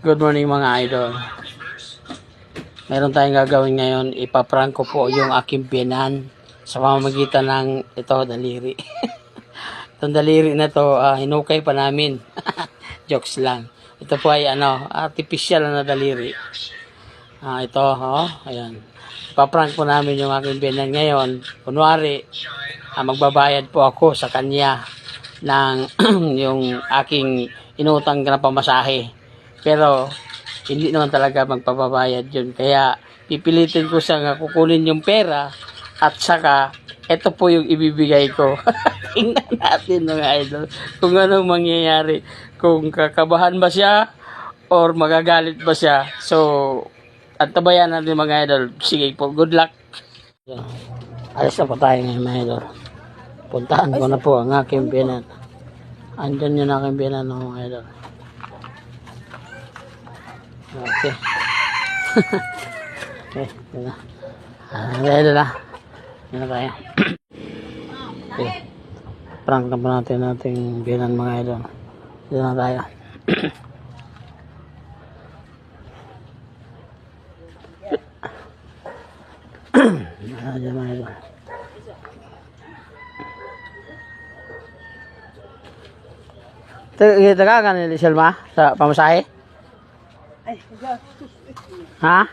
Good morning mga idol. Meron tayong gagawin ngayon. Ipaprank ko po yung aking biyanan sa pamamagitan ng ito, daliri. Itong daliri na to, hinukay pa namin. Jokes lang. Ito po ay artificial na daliri. Ito, ayan. Ipaprank po namin yung aking biyanan ngayon. Kunwari, magbabayad po ako sa kanya ng yung aking inutang na pamasahe. Pero hindi naman talaga magpapabayad yun. Kaya pipilitin ko siya nga kukunin yung pera at saka ito po yung ibibigay ko. Tingnan natin mga idol kung anong mangyayari. Kung kakabahan ba siya or magagalit ba siya. So, antabayan natin mga idol. Sige po, good luck. Alis na po tayo ngayon mga idol. Puntahan ko na po ang aking biyanan. Andyan yung aking biyanan mga idol. Okay. Okay, yun na. Dahil na. Yun na tayo. Okay. Prank na pa natin ating biyanan mga idol. Yun na tayo. Ayan mga idol. Taga ka ni Selma sa pamasahe? Ha?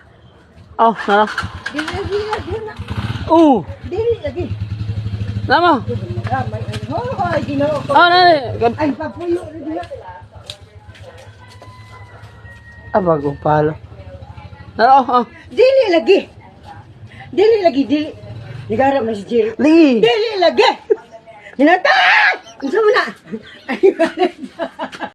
Oh, nara. Dili lagi. Lama. Hoy, Ginoo ko. Oh, nari. Ay, papuyo na diha. Bago pala. Nara, Dili lagi. Dili. Nigarap na si Jerry. Ligi. Dili lagi. Hinata! Unsa mo na? Ay,